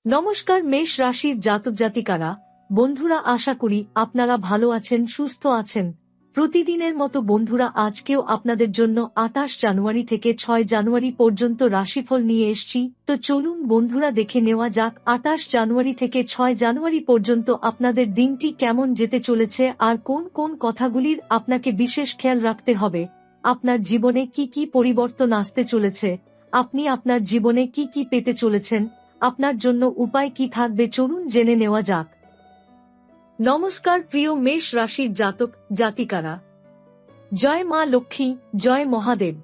নমস্কার মেষ রাশির জাতক জাতিকারা, বন্ধুরা, আশা করি আপনারা ভালো আছেন, সুস্থ আছেন। প্রতিদিনের মতো বন্ধুরা, আজকেও আপনাদের জন্য 28 জানুয়ারি থেকে 6 জানুয়ারি পর্যন্ত রাশিফল নিয়ে এসেছি। তো চলুন বন্ধুরা, দেখে নেওয়া যাক 28 জানুয়ারি থেকে 6 জানুয়ারি পর্যন্ত আপনাদের দিনটি কেমন যেতে চলেছে আর কোন কোন কথাগুলির আপনাকে বিশেষ খেয়াল রাখতে হবে। আপনার জীবনে কি কি পরিবর্তন আসতে চলেছে, আপনি আপনার জীবনে কি কি পেতে চলেছেন, আপনার জন্য উপায় কি থাকবে, চলুন জেনে নেওয়া যাক। নমস্কার প্রিয় মেষ রাশির জাতক জাতিকারা, জয় মা লক্ষ্মী, জয় মহাদেব।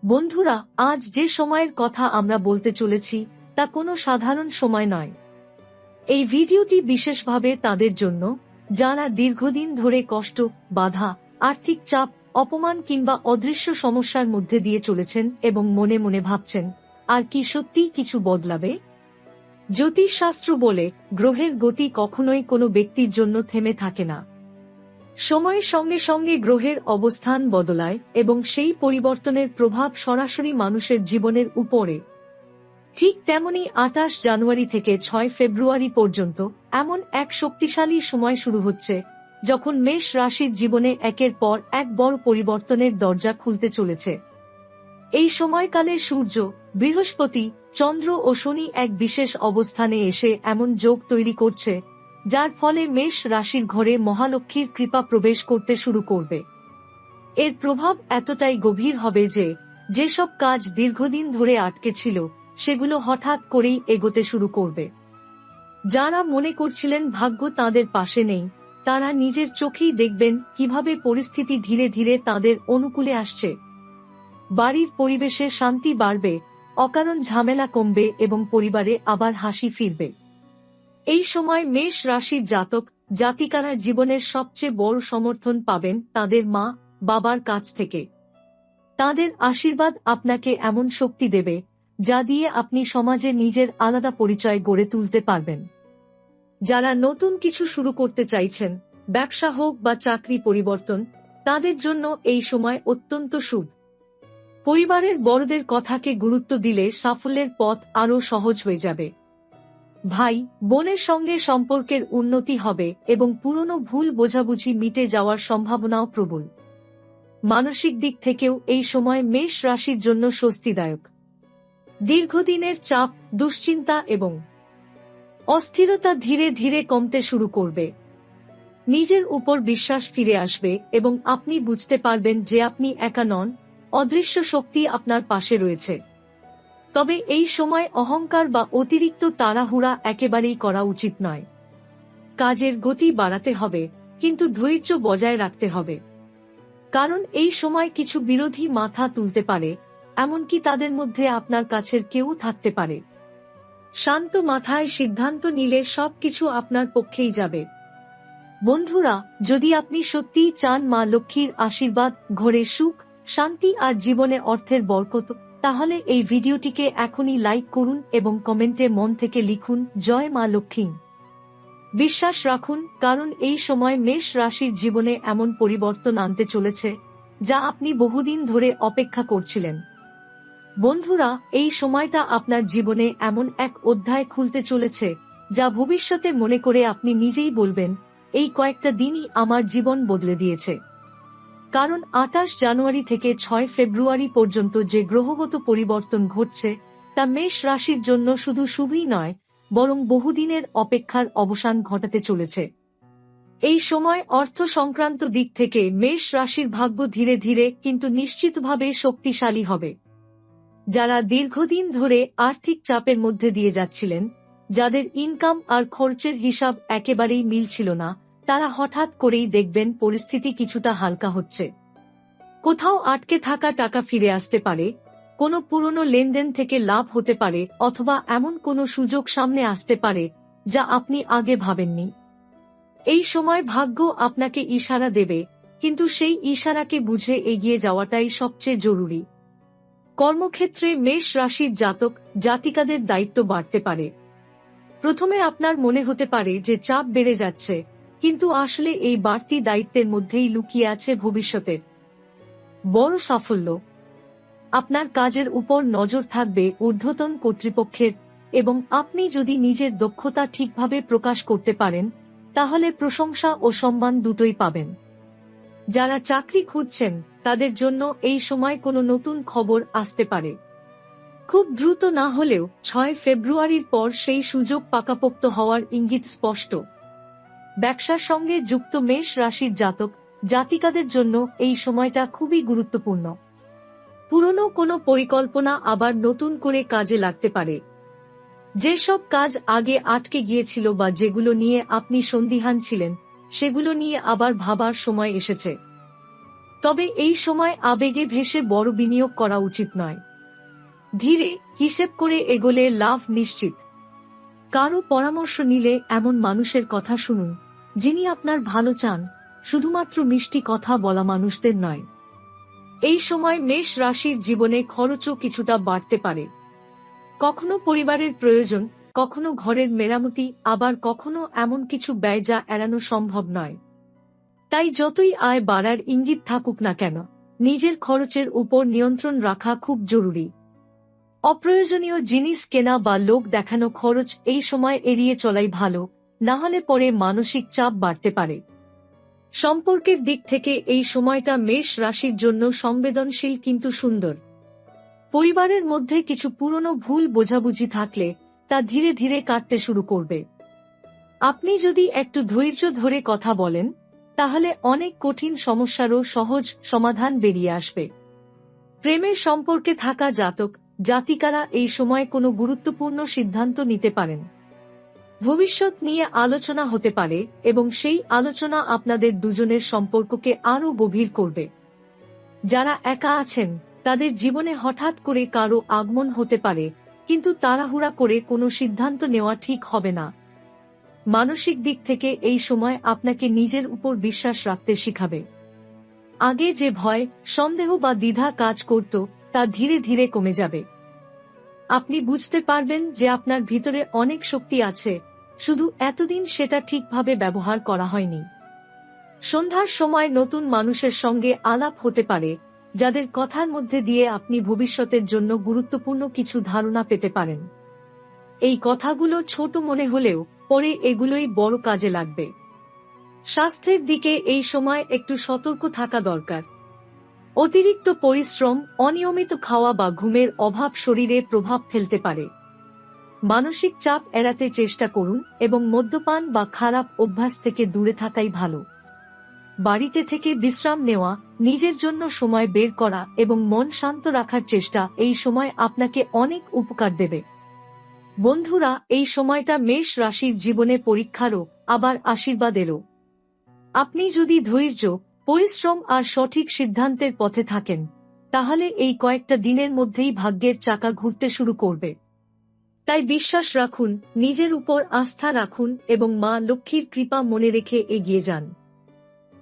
বন্ধুরা, আজ যে সময়ের কথা আমরা বলতে চলেছি তা কোনো সাধারণ সময় নয়। এই ভিডিওটি বিশেষভাবে তাদের জন্য যারা দীর্ঘদিন ধরে কষ্ট, বাধা, আর্থিক চাপ, অপমান কিংবা অদৃশ্য সমস্যার মধ্যে দিয়ে চলেছেন এবং মনে মনে ভাবছেন আর কি সত্যিই কিছু বদলাবে। জ্যোতিষশাস্ত্র বলে, গ্রহের গতি কখনোই কোনো ব্যক্তির জন্য থেমে থাকে না। সময়ের সঙ্গে সঙ্গে গ্রহের অবস্থান বদলায় এবং সেই পরিবর্তনের প্রভাব সরাসরি মানুষের জীবনের উপরে। ঠিক তেমনি 28 জানুয়ারি থেকে 6 ফেব্রুয়ারি পর্যন্ত এমন এক শক্তিশালী সময় শুরু হচ্ছে যখন মেষ রাশির জীবনে একের পর এক বড় পরিবর্তনের দরজা খুলতে চলেছে। এই সময়কালে সূর্য, বৃহস্পতি, চন্দ্র ও শনি এক বিশেষ অবস্থানে এসে এমন যোগ তৈরি করছে যার ফলে মেষ রাশির ঘরে মহালক্ষ্মীর কৃপা প্রবেশ করতে শুরু করবে। এর প্রভাব এতটাই গভীর হবে যে যেসব কাজ দীর্ঘদিন ধরে আটকে ছিল সেগুলো হঠাৎ করেই এগোতে শুরু করবে। যারা মনে করছিলেন ভাগ্য তাদের পাশে নেই, তারা নিজের চোখেই দেখবেন কিভাবে পরিস্থিতি ধীরে ধীরে তাদের অনুকূলে আসছে। বাড়ির পরিবেশে শান্তি বাড়বে, অকারণ ঝামেলা কমবে এবং পরিবারে আবার হাসি ফিরবে। এই সময় মেষ রাশির জাতক জাতিকারা জীবনের সবচেয়ে বড় সমর্থন পাবেন তাদের মা বাবার কাছ থেকে। তাদের আশীর্বাদ আপনাকে এমন শক্তি দেবে যা দিয়ে আপনি সমাজে নিজের আলাদা পরিচয় গড়ে তুলতে পারবেন। যারা নতুন কিছু শুরু করতে চাইছেন, ব্যবসা হোক বা চাকরি পরিবর্তন, তাদের জন্য এই সময় অত্যন্ত শুভ। পরিবারের বড়দের কথাকে গুরুত্ব দিলে সাফল্যের পথ আরও সহজ হয়ে যাবে। ভাই বোনের সঙ্গে সম্পর্কের উন্নতি হবে এবং পুরনো ভুল বোঝাবুঝি মিটে যাওয়ার সম্ভাবনাও প্রবল। মানসিক দিক থেকেও এই সময় মেষ রাশির জন্য স্বস্তিদায়ক। দীর্ঘদিনের চাপ, দুশ্চিন্তা এবং অস্থিরতা ধীরে ধীরে কমতে শুরু করবে। নিজের উপর বিশ্বাস ফিরে আসবে এবং আপনি বুঝতে পারবেন যে আপনি একা নন, অদৃশ্য শক্তি আপনার পাশে রয়েছে। তবে এই সময় অহংকার বা অতিরিক্ত তাড়াহুড়া একেবারেই করা উচিত নয়। কাজের গতি বাড়াতে হবে, কিন্তু ধৈর্য বজায় রাখতে হবে। কারণ এই সময় কিছু বিরোধী মাথা তুলতে পারে, এমনকি তাদের মধ্যে আপনার কাছের কেউ থাকতে পারে। শান্ত মাথায় সিদ্ধান্ত নিলে সবকিছু আপনার পক্ষেই যাবে। বন্ধুরা, যদি আপনি সত্যিই চান মা লক্ষ্মীর আশীর্বাদ, ঘরে সুখ, শান্তি আর জীবনে অর্থের বরকত, তাহলে এই ভিডিওটিকে এখনই লাইক করুন এবং কমেন্টে মন থেকে লিখুন জয় মা লক্ষ্মী। বিশ্বাস রাখুন, কারণ এই সময় মেষ রাশির জীবনে এমন পরিবর্তন আনতে চলেছে যা আপনি বহুদিন ধরে অপেক্ষা করছিলেন। বন্ধুরা, এই সময়টা আপনার জীবনে এমন এক অধ্যায় খুলতে চলেছে যা ভবিষ্যতে মনে করে আপনি নিজেই বলবেন, এই কয়েকটা দিনই আমার জীবন বদলে দিয়েছে। কারণ 28 জানুয়ারি থেকে 6 ফেব্রুয়ারি পর্যন্ত যে গ্রহগত পরিবর্তন ঘটছে তা মেষ রাশির জন্য শুধু শুভই নয়, বরং বহুদিনের অপেক্ষার অবসান ঘটাতে চলেছে। এই সময় অর্থ সংক্রান্ত দিক থেকে মেষ রাশির ভাগ্য ধীরে ধীরে কিন্তু নিশ্চিতভাবে শক্তিশালী হবে। যারা দীর্ঘদিন ধরে আর্থিক চাপের মধ্যে দিয়ে যাচ্ছিলেন, যাদের ইনকাম আর খরচের হিসাব একেবারেই মিলছিল না, তারা হঠাৎ করেই দেখবেন পরিস্থিতি কিছুটা হালকা হচ্ছে। কোথাও আটকে থাকা টাকা ফিরে আসতে পারে, কোনো পুরনো লেনদেন থেকে লাভ হতে পারে, অথবা এমন কোনো সুযোগ সামনে আসতে পারে যা আপনি আগে ভাবেননি। এই সময় ভাগ্য আপনাকে ইশারা দেবে, কিন্তু সেই ইশারাকে বুঝে এগিয়ে যাওয়াটাই সবচেয়ে জরুরি। কর্মক্ষেত্রে মেষ রাশির জাতক জাতিকাদের দায়িত্ব বাড়তে পারে। প্রথমে আপনার মনে হতে পারে যে চাপ বেড়ে যাচ্ছে, কিন্তু আসলে এই বাড়তি দায়িত্বের মধ্যেই লুকিয়ে আছে ভবিষ্যতের বড় সাফল্য। আপনার কাজের উপর নজর থাকবে ঊর্ধ্বতন কর্তৃপক্ষের, এবং আপনি যদি নিজের দক্ষতা ঠিকভাবে প্রকাশ করতে পারেন তাহলে প্রশংসা ও সম্মান দুটোই পাবেন। যারা চাকরি খুঁজছেন তাদের জন্য এই সময় কোনো নতুন খবর আসতে পারে। খুব দ্রুত না হলেও 6 ফেব্রুয়ারির পর সেই সুযোগ পাকাপোক্ত হওয়ার ইঙ্গিত স্পষ্ট। ব্যবসার সঙ্গে যুক্ত মেষ রাশির জাতক জাতিকাদের জন্য এই সময়টা খুবই গুরুত্বপূর্ণ। পুরনো কোনো পরিকল্পনা আবার নতুন করে কাজে লাগতে পারে। যেসব কাজ আগে আটকে গিয়েছিল বা যেগুলো নিয়ে আপনি সন্দিহান ছিলেন সেগুলো নিয়ে আবার ভাবার সময় এসেছে। তবে এই সময় আবেগে ভেসে বড় বিনিয়োগ করা উচিত নয়। ধীরে হিসেব করে এগোলে লাভ নিশ্চিত। কারো পরামর্শ নিলে এমন মানুষের কথা শুনুন যিনি আপনার ভালো চান, শুধুমাত্র মিষ্টি কথা বলা মানুষদের নয়। এই সময় মেষ রাশির জীবনে খরচও কিছুটা বাড়তে পারে। কখনো পরিবারের প্রয়োজন, কখনো ঘরের মেরামতি, আবার কখনো এমন কিছু ব্যয় যা এড়ানো সম্ভব নয়। তাই যতই আয় বাড়ার ইঙ্গিত থাকুক না কেন, নিজের খরচের উপর নিয়ন্ত্রণ রাখা খুব জরুরি। অপ্রয়োজনীয় জিনিস কেনা বা লোক দেখানো খরচ এই সময় এড়িয়ে চলাই ভালো, না হলে পরে মানসিক চাপ বাড়তে পারে। সম্পর্কের দিক থেকে এই সময়টা মেষ রাশির জন্য সংবেদনশীল কিন্তু সুন্দর। পরিবারের মধ্যে কিছু পুরনো ভুল বোঝাবুঝি থাকলে তা ধীরে ধীরে কাটতে শুরু করবে। আপনি যদি একটু ধৈর্য ধরে কথা বলেন তাহলে অনেক কঠিন সমস্যারও সহজ সমাধান বেরিয়ে আসবে। প্রেমের সম্পর্কে থাকা জাতক জাতিকারা এই সময় কোনো গুরুত্বপূর্ণ সিদ্ধান্ত নিতে পারেন। ভবিষ্যৎ নিয়ে আলোচনা হতে পারে এবং সেই আলোচনা আপনাদের দুজনের সম্পর্ককে আরও গভীর করবে। যারা একা আছেন তাদের জীবনে হঠাৎ করে কারো আগমন হতে পারে, কিন্তু তাড়াহুড়া করে কোনো সিদ্ধান্ত নেওয়া ঠিক হবে না। মানসিক দিক থেকে এই সময় আপনাকে নিজের উপর বিশ্বাস রাখতে শিখাবে। আগে যে ভয়, সন্দেহ বা দ্বিধা কাজ করত তা ধীরে ধীরে কমে যাবে। আপনি বুঝতে পারবেন যে আপনার ভিতরে অনেক শক্তি আছে, শুধু এতদিন সেটা ঠিকভাবে ব্যবহার করা হয়নি। সন্ধ্যার সময় নতুন মানুষের সঙ্গে আলাপ হতে পারে, যাদের কথার মধ্যে দিয়ে আপনি ভবিষ্যতের জন্য গুরুত্বপূর্ণ কিছু ধারণা পেতে পারেন। এই কথাগুলো ছোট মনে হলেও পরে এগুলোই বড় কাজে লাগবে। স্বাস্থ্যের দিকে এই সময় একটু সতর্ক থাকা দরকার। অতিরিক্ত পরিশ্রম, অনিয়মিত খাওয়া বা ঘুমের অভাব শরীরে প্রভাব ফেলতে পারে। মানসিক চাপ এড়াতে চেষ্টা করুন এবং মদ্যপান বা খারাপ অভ্যাস থেকে দূরে থাকাই ভালো। বাড়িতে থেকে বিশ্রাম নেওয়া, নিজের জন্য সময় বের করা এবং মন শান্ত রাখার চেষ্টা এই সময় আপনাকে অনেক উপকার দেবে। বন্ধুরা, এই সময়টা মেষ রাশির জীবনে পরীক্ষারও আবার আশীর্বাদেরও। আপনি যদি ধৈর্য, পরিশ্রম আর সঠিক সিদ্ধান্তের পথে থাকেন তাহলে এই কয়েকটা দিনের মধ্যেই ভাগ্যের চাকা ঘুরতে শুরু করবে। তাই বিশ্বাস রাখুন, নিজের উপর আস্থা রাখুন এবং মা লক্ষ্মীর কৃপা মনে রেখে এগিয়ে যান।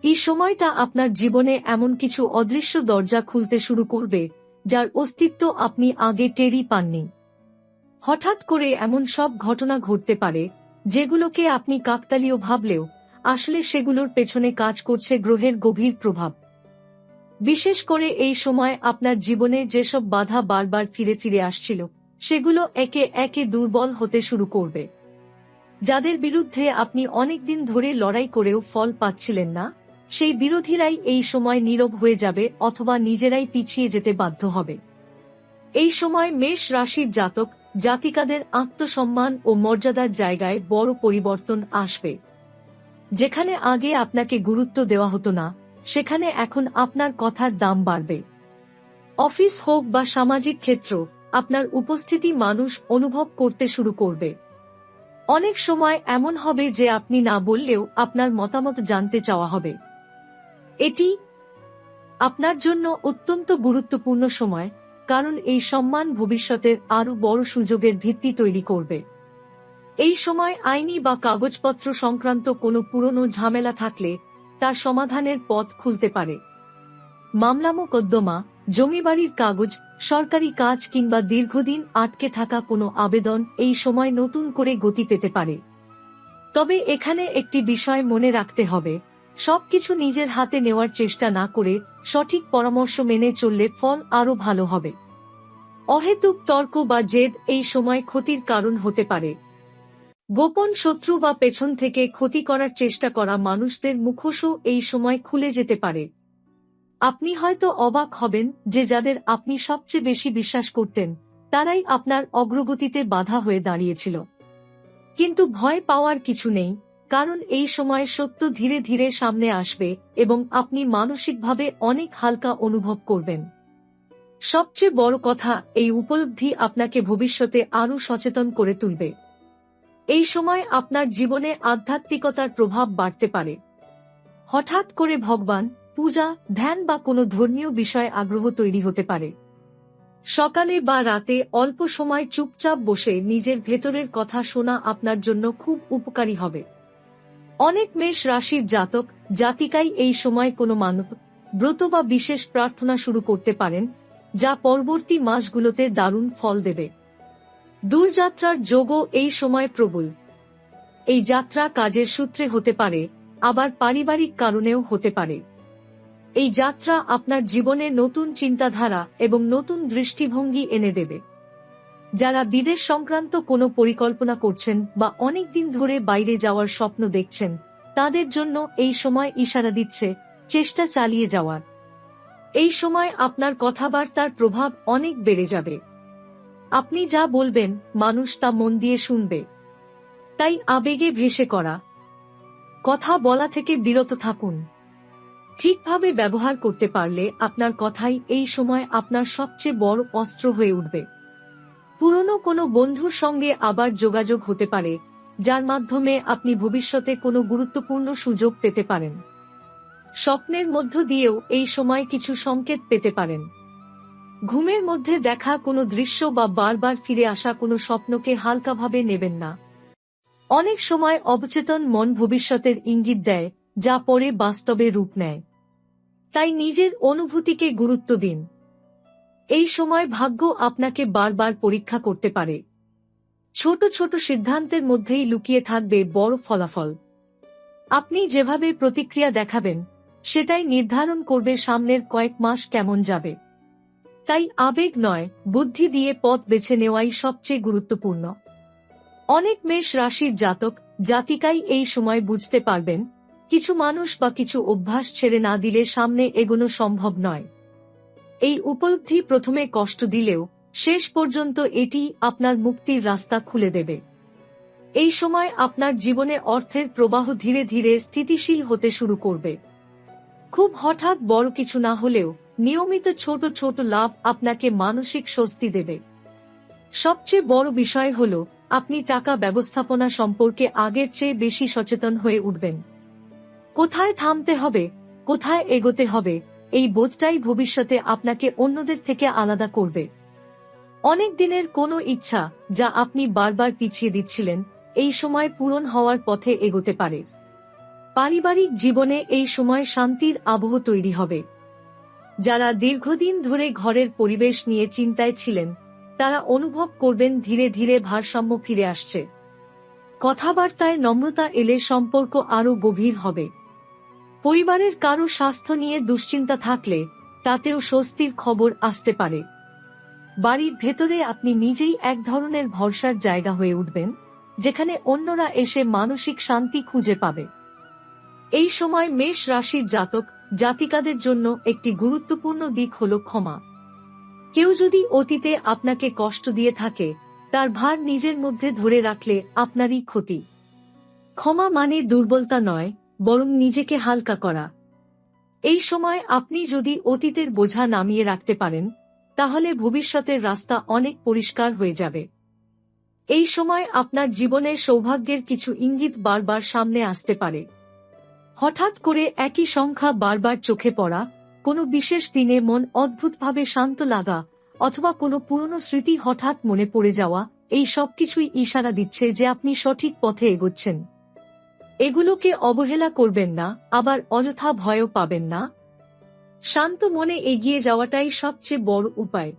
এই সময়টা আপনার জীবনে এমন কিছু অদৃশ্য দরজা খুলতে শুরু করবে যার অস্তিত্ব আপনি আগে টেরই পাননি। হঠাৎ করে এমন সব ঘটনা ঘটতে পারে যেগুলোকে আপনি কাকতালীয় ভাবলেও আসলে সেগুলোর পেছনে কাজ করছে গ্রহের গভীর প্রভাব। বিশেষ করে এই সময় আপনার জীবনে যেসব বাধা বারবার ফিরে ফিরে আসছিল সেগুলো একে একে দুর্বল হতে শুরু করবে। যাদের বিরুদ্ধে আপনি অনেকদিন ধরে লড়াই করেও ফল পাচ্ছিলেন না, সেই বিরোধীরাই এই সময় নীরব হয়ে যাবে অথবা নিজেরাই পিছিয়ে যেতে বাধ্য হবে। এই সময় মেষ রাশির জাতক জাতিকাদের আত্মসম্মান ও মর্যাদার জায়গায় বড় পরিবর্তন আসবে। যেখানে আগে আপনাকে গুরুত্ব দেওয়া হতো না, সেখানে এখন আপনার কথার দাম বাড়বে। অফিস হোক বা সামাজিক ক্ষেত্র, আপনার উপস্থিতি মানুষ অনুভব করতে শুরু করবে। অনেক সময় এমন হবে যে আপনি না বললেও আপনার মতামত জানতে চাওয়া হবে। এটি আপনার জন্য অত্যন্ত গুরুত্বপূর্ণ সময়, কারণ এই সম্মান ভবিষ্যতের আরও বড় সুযোগের ভিত্তি তৈরি করবে। এই সময় আইনি বা কাগজপত্র সংক্রান্ত কোনো পুরনো ঝামেলা থাকলে তার সমাধানের পথ খুলতে পারে। মামলা মোকদ্দমা, জমিবাড়ির কাগজ, সরকারি কাজ কিংবা দীর্ঘদিন আটকে থাকা কোনো আবেদন এই সময় নতুন করে গতি পেতে পারে। তবে এখানে একটি বিষয় মনে রাখতে হবে, সবকিছু নিজের হাতে নেওয়ার চেষ্টা না করে সঠিক পরামর্শ মেনে চললে ফল আরও ভালো হবে। অহেতুক তর্ক বা জেদ এই সময় ক্ষতির কারণ হতে পারে। গোপন শত্রু বা পেছন থেকে ক্ষতি করার চেষ্টা করা মানুষদের মুখোশও এই সময় খুলে যেতে পারে। আপনি হয়তো অবাক হবেন যে যাদের আপনি সবচেয়ে বেশি বিশ্বাস করতেন তারাই আপনার অগ্রগতিতে বাধা হয়ে দাঁড়িয়েছিল। কিন্তু ভয় পাওয়ার কিছু নেই, কারণ এই সময় সত্য ধীরে ধীরে সামনে আসবে এবং আপনি মানসিকভাবে অনেক হালকা অনুভব করবেন। সবচেয়ে বড় কথা, এই উপলব্ধি আপনাকে ভবিষ্যতে আরও সচেতন করে তুলবে। এই সময় আপনার জীবনে আধ্যাত্মিকতার প্রভাব বাড়তে পারে। হঠাৎ করে ভগবান, পূজা, ধ্যান বা কোনো ধর্মীয় বিষয়ে আগ্রহ তৈরি হতে পারে। সকালে বা রাতে অল্প সময় চুপচাপ বসে নিজের ভেতরের কথা শোনা আপনার জন্য খুব উপকারী হবে। অনেক মেষ রাশির জাতক জাতিকাই এই সময় কোনো মানত, ব্রত বা বিশেষ প্রার্থনা শুরু করতে পারেন, যা পরবর্তী মাসগুলোতে দারুণ ফল দেবে। দূরযাত্রার যোগও এই সময় প্রবল। এই যাত্রা কাজের সূত্রে হতে পারে, আবার পারিবারিক কারণেও হতে পারে। এই যাত্রা আপনার জীবনে নতুন চিন্তাধারা এবং নতুন দৃষ্টিভঙ্গি এনে দেবে। যারা বিদেশ সংক্রান্ত কোনো পরিকল্পনা করছেন বা অনেক দিন ধরে বাইরে যাওয়ার স্বপ্ন দেখছেন, তাদের জন্য এই সময় ইশারা দিচ্ছে চেষ্টা চালিয়ে যাওয়ার। এই সময় আপনার কথাবার্তার প্রভাব অনেক বেড়ে যাবে। আপনি যা বলবেন মানুষ তা মন দিয়ে শুনবে। তাই আবেগে ভেসে করা কথা বলা থেকে বিরত থাকুন। ঠিকভাবে ব্যবহার করতে পারলে আপনার কথাই এই সময় আপনার সবচেয়ে বড় অস্ত্র হয়ে উঠবে। পুরনো কোনো বন্ধুর সঙ্গে আবার যোগাযোগ হতে পারে, যার মাধ্যমে আপনি ভবিষ্যতে কোনো গুরুত্বপূর্ণ সুযোগ পেতে পারেন। স্বপ্নের মধ্য দিয়েও এই সময় কিছু সংকেত পেতে পারেন। ঘুমের মধ্যে দেখা কোনো দৃশ্য বা বারবার ফিরে আসা কোনো স্বপ্নকে হালকাভাবে নেবেন না। অনেক সময় অবচেতন মন ভবিষ্যতের ইঙ্গিত দেয়, যা পরে বাস্তবে রূপ নেয়। তাই নিজের অনুভূতিকে গুরুত্ব দিন। এই সময় ভাগ্য আপনাকে বারবার পরীক্ষা করতে পারে। ছোট ছোট সিদ্ধান্তের মধ্যেই লুকিয়ে থাকবে বড় ফলাফল। আপনি যেভাবে প্রতিক্রিয়া দেখাবেন সেটাই নির্ধারণ করবে সামনের কয়েক মাস কেমন যাবে। তাই আবেগ নয়, বুদ্ধি দিয়ে পথ বেছে নেওয়াই সবচেয়ে গুরুত্বপূর্ণ। অনেক মেষ রাশির জাতক জাতিকাই এই সময় বুঝতে পারবেন, কিছু মানুষ বা কিছু অভ্যাস ছেড়ে না দিলে সামনে এগোনো সম্ভব নয়। এই উপলব্ধি প্রথমে কষ্ট দিলেও শেষ পর্যন্ত এটি আপনার মুক্তির রাস্তা খুলে দেবে। এই সময় আপনার জীবনে অর্থের প্রবাহ ধীরে ধীরে স্থিতিশীল হতে শুরু করবে। খুব হঠাৎ বড় কিছু না হলেও নিয়মিত ছোট ছোট লাভ আপনাকে মানসিক স্বস্তি দেবে। সবচেয়ে বড় বিষয় হল, আপনি টাকা ব্যবস্থাপনা সম্পর্কে আগের চেয়ে বেশি সচেতন হয়ে উঠবেন। কোথায় থামতে হবে, কোথায় এগোতে হবে, এই বোধটাই ভবিষ্যতে আপনাকে অন্যদের থেকে আলাদা করবে। অনেক দিনের কোনো ইচ্ছা যা আপনি বারবার পিছিয়ে দিচ্ছিলেন, এই সময় পূরণ হওয়ার পথে এগোতে পারে। পারিবারিক জীবনে এই সময় শান্তির আবহ তৈরি হবে। যারা দীর্ঘদিন ধরে ঘরের পরিবেশ নিয়ে চিন্তায় ছিলেন, তারা অনুভব করবেন ধীরে ধীরে ভারসাম্য ফিরে আসছে। কথাবার্তায় নম্রতা এলে সম্পর্ক আরও গভীর হবে। পরিবারের কারো স্বাস্থ্য নিয়ে দুশ্চিন্তা থাকলে তাতেও স্বস্তির খবর আসতে পারে। বাড়ির ভেতরে আপনি নিজেই এক ধরনের ভরসার জায়গা হয়ে উঠবেন, যেখানে অন্যরা এসে মানসিক শান্তি খুঁজে পাবে। এই সময় মেষ রাশির জাতক জাতিকাদের জন্য একটি গুরুত্বপূর্ণ দিক হল ক্ষমা। কেউ যদি অতীতে আপনাকে কষ্ট দিয়ে থাকে, তার ভার নিজের মধ্যে ধরে রাখলে আপনারই ক্ষতি। ক্ষমা মানে দুর্বলতা নয়, বরং নিজেকে হালকা করা। এই সময় আপনি যদি অতীতের বোঝা নামিয়ে রাখতে পারেন, তাহলে ভবিষ্যতের রাস্তা অনেক পরিষ্কার হয়ে যাবে। এই সময় আপনার জীবনের সৌভাগ্যের কিছু ইঙ্গিত বারবার সামনে আসতে পারে। হঠাৎ করে একই সংখ্যা বারবার চোখে পড়া, কোনো বিশেষ দিনে মন অদ্ভুতভাবে শান্ত লাগা, অথবা কোনো পুরনো স্মৃতি হঠাৎ মনে পড়ে যাওয়া, এই সবকিছুই ইশারা দিচ্ছে যে আপনি সঠিক পথে এগোচ্ছেন। এগুলোকে অবহেলা করবেন না, আবার অযথা ভয়ও পাবেন না। শান্ত মনে এগিয়ে যাওয়াটাই সবচেয়ে বড় উপায়।